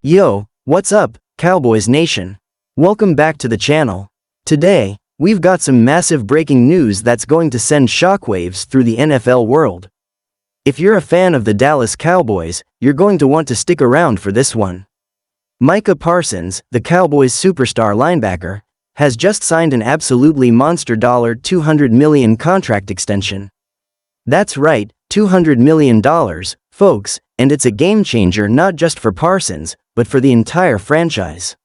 Yo, what's up, Cowboys Nation? Welcome back to the channel. Today, we've got some massive breaking news that's going to send shockwaves through the NFL world. If you're a fan of the Dallas Cowboys, you're going to want to stick around for this one. Micah Parsons, the Cowboys' superstar linebacker, has just signed an absolutely monster $200 million contract extension. That's right, $200 million, folks, and it's a game changer not just for Parsons, but for the entire franchise.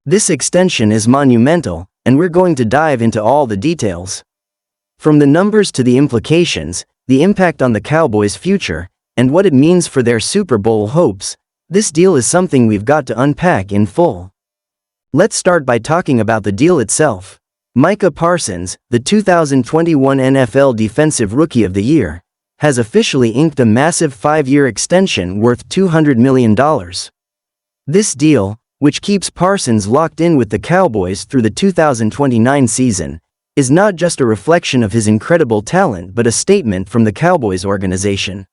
This extension is monumental, and we're going to dive into all the details. From the numbers to the implications, the impact on the Cowboys' future, and what it means for their Super Bowl hopes, this deal is something we've got to unpack in full. Let's start by talking about the deal itself. Micah Parsons, the 2021 NFL Defensive Rookie of the Year, has officially inked a massive 5-year extension worth $200 million. This deal, which keeps Parsons locked in with the Cowboys through the 2029 season, is not just a reflection of his incredible talent but a statement from the Cowboys organization.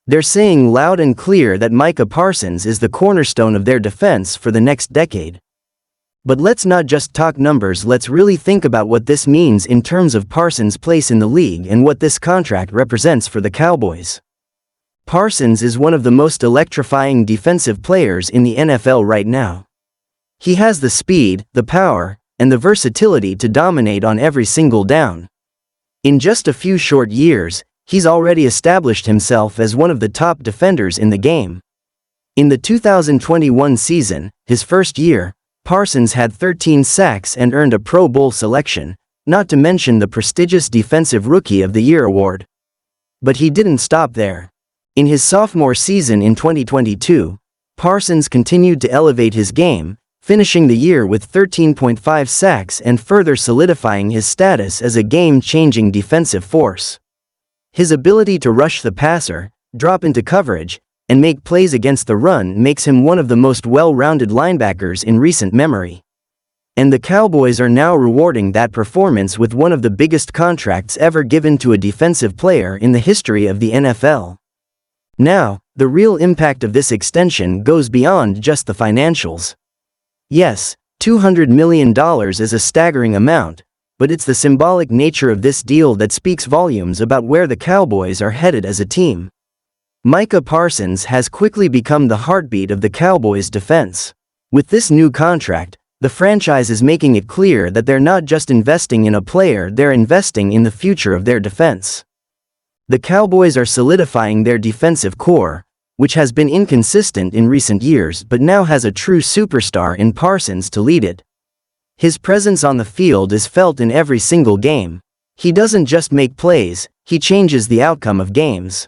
They're saying loud and clear that Micah Parsons is the cornerstone of their defense for the next decade. But let's not just talk numbers, let's really think about what this means in terms of Parsons' place in the league and what this contract represents for the Cowboys. Parsons is one of the most electrifying defensive players in the NFL right now. He has the speed, the power, and the versatility to dominate on every single down. In just a few short years, he's already established himself as one of the top defenders in the game. In the 2021 season, his first year, Parsons had 13 sacks and earned a Pro Bowl selection, not to mention the prestigious Defensive Rookie of the Year award. But he didn't stop there. In his sophomore season in 2022, Parsons continued to elevate his game, finishing the year with 13.5 sacks and further solidifying his status as a game-changing defensive force. His ability to rush the passer, drop into coverage, and make plays against the run makes him one of the most well-rounded linebackers in recent memory. And the Cowboys are now rewarding that performance with one of the biggest contracts ever given to a defensive player in the history of the NFL. Now, the real impact of this extension goes beyond just the financials. Yes, $200 million is a staggering amount, but it's the symbolic nature of this deal that speaks volumes about where the Cowboys are headed as a team. Micah Parsons has quickly become the heartbeat of the Cowboys' defense. With this new contract, the franchise is making it clear that they're not just investing in a player, they're investing in the future of their defense. The Cowboys are solidifying their defensive core, which has been inconsistent in recent years but now has a true superstar in Parsons to lead it. His presence on the field is felt in every single game. He doesn't just make plays, he changes the outcome of games.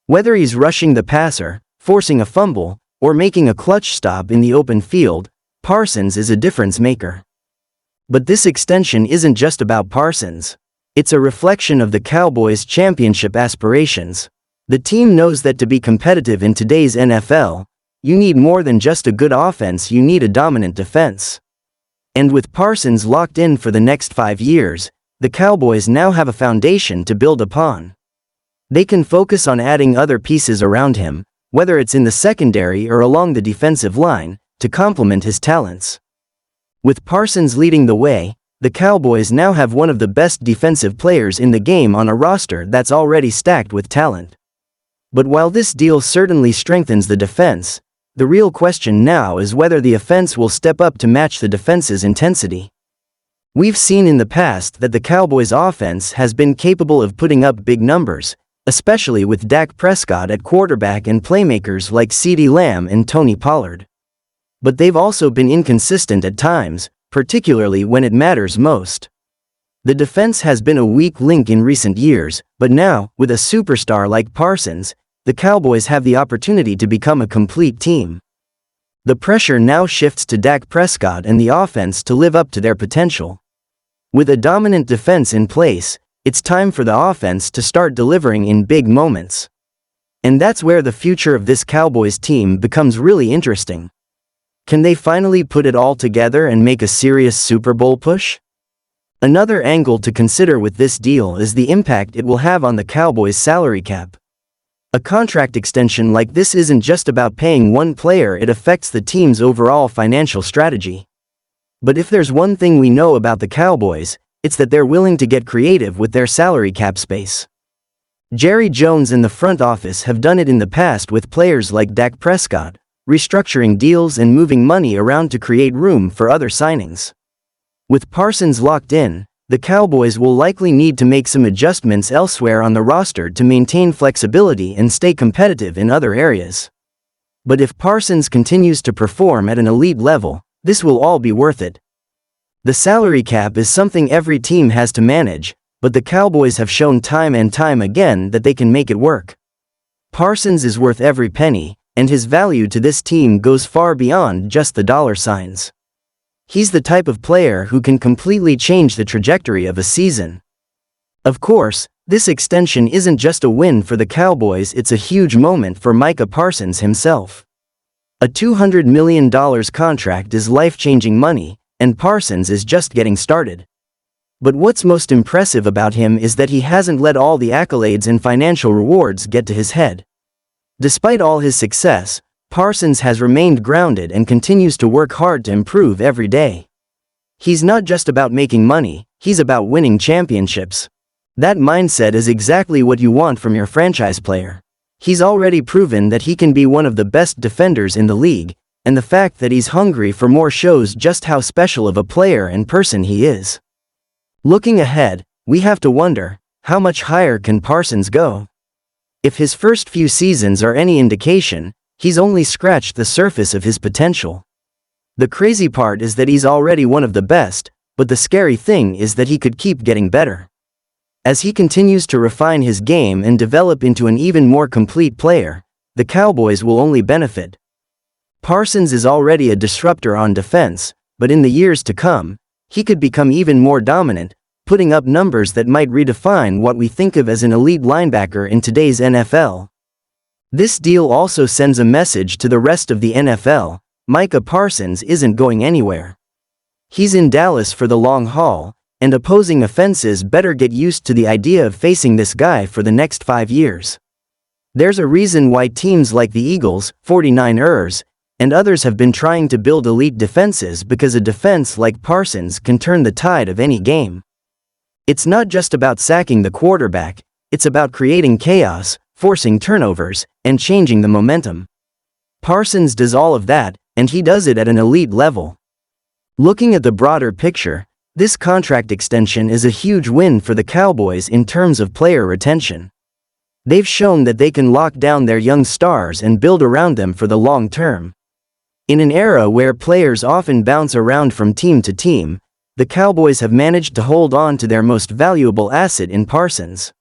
Whether he's rushing the passer, forcing a fumble, or making a clutch stop in the open field, Parsons is a difference maker. But this extension isn't just about Parsons. It's a reflection of the Cowboys' championship aspirations. The team knows that to be competitive in today's NFL, you need more than just a good offense, you need a dominant defense. And with Parsons locked in for the next 5 years, the Cowboys now have a foundation to build upon. They can focus on adding other pieces around him, whether it's in the secondary or along the defensive line, to complement his talents. With Parsons leading the way, the Cowboys now have one of the best defensive players in the game on a roster that's already stacked with talent. But while this deal certainly strengthens the defense, the real question now is whether the offense will step up to match the defense's intensity. We've seen in the past that the Cowboys' offense has been capable of putting up big numbers, especially with Dak Prescott at quarterback and playmakers like CeeDee Lamb and Tony Pollard. But they've also been inconsistent at times, particularly when it matters most. The defense has been a weak link in recent years, but now, with a superstar like Parsons, the Cowboys have the opportunity to become a complete team. The pressure now shifts to Dak Prescott and the offense to live up to their potential. With a dominant defense in place, it's time for the offense to start delivering in big moments. And that's where the future of this Cowboys team becomes really interesting. Can they finally put it all together and make a serious Super Bowl push? Another angle to consider with this deal is the impact it will have on the Cowboys' salary cap. A contract extension like this isn't just about paying one player, it affects the team's overall financial strategy. But if there's one thing we know about the Cowboys, it's that they're willing to get creative with their salary cap space. Jerry Jones and the front office have done it in the past with players like Dak Prescott, restructuring deals and moving money around to create room for other signings. With Parsons locked in, the Cowboys will likely need to make some adjustments elsewhere on the roster to maintain flexibility and stay competitive in other areas. But if Parsons continues to perform at an elite level, this will all be worth it. The salary cap is something every team has to manage, but the Cowboys have shown time and time again that they can make it work. Parsons is worth every penny, and his value to this team goes far beyond just the dollar signs. He's the type of player who can completely change the trajectory of a season. Of course, this extension isn't just a win for the Cowboys, it's a huge moment for Micah Parsons himself. A $200 million contract is life-changing money, and Parsons is just getting started. But what's most impressive about him is that he hasn't let all the accolades and financial rewards get to his head. Despite all his success, Parsons has remained grounded and continues to work hard to improve every day. He's not just about making money, he's about winning championships. That mindset is exactly what you want from your franchise player. He's already proven that he can be one of the best defenders in the league, and the fact that he's hungry for more shows just how special of a player and person he is. Looking ahead, we have to wonder, how much higher can Parsons go? If his first few seasons are any indication, he's only scratched the surface of his potential. The crazy part is that he's already one of the best, but the scary thing is that he could keep getting better. As he continues to refine his game and develop into an even more complete player, the Cowboys will only benefit. Parsons is already a disruptor on defense, but in the years to come, he could become even more dominant, putting up numbers that might redefine what we think of as an elite linebacker in today's NFL. This deal also sends a message to the rest of the NFL: Micah Parsons isn't going anywhere. He's in Dallas for the long haul, and opposing offenses better get used to the idea of facing this guy for the next 5 years. There's a reason why teams like the Eagles, 49ers, and others have been trying to build elite defenses, because a defense like Parsons can turn the tide of any game. It's not just about sacking the quarterback, it's about creating chaos, forcing turnovers, and changing the momentum. Parsons does all of that, and he does it at an elite level. Looking at the broader picture, this contract extension is a huge win for the Cowboys in terms of player retention. They've shown that they can lock down their young stars and build around them for the long term. In an era where players often bounce around from team to team, the Cowboys have managed to hold on to their most valuable asset in Parsons.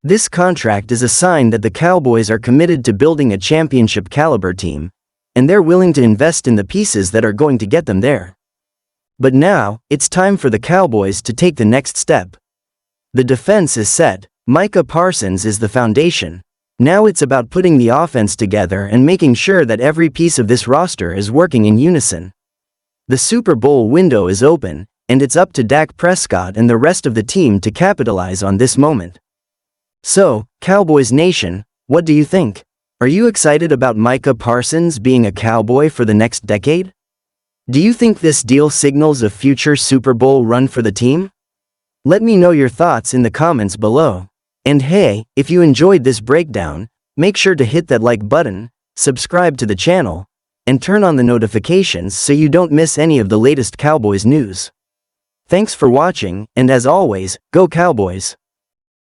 This contract is a sign that the Cowboys are committed to building a championship-caliber team, and they're willing to invest in the pieces that are going to get them there. But now, it's time for the Cowboys to take the next step. The defense is set, Micah Parsons is the foundation. Now it's about putting the offense together and making sure that every piece of this roster is working in unison. The Super Bowl window is open, and it's up to Dak Prescott and the rest of the team to capitalize on this moment. So, Cowboys Nation, what do you think? Are you excited about Micah Parsons being a Cowboy for the next decade? Do you think this deal signals a future Super Bowl run for the team? Let me know your thoughts in the comments below. And hey, if you enjoyed this breakdown, make sure to hit that like button, subscribe to the channel, and turn on the notifications so you don't miss any of the latest Cowboys news. Thanks for watching, and as always, go Cowboys!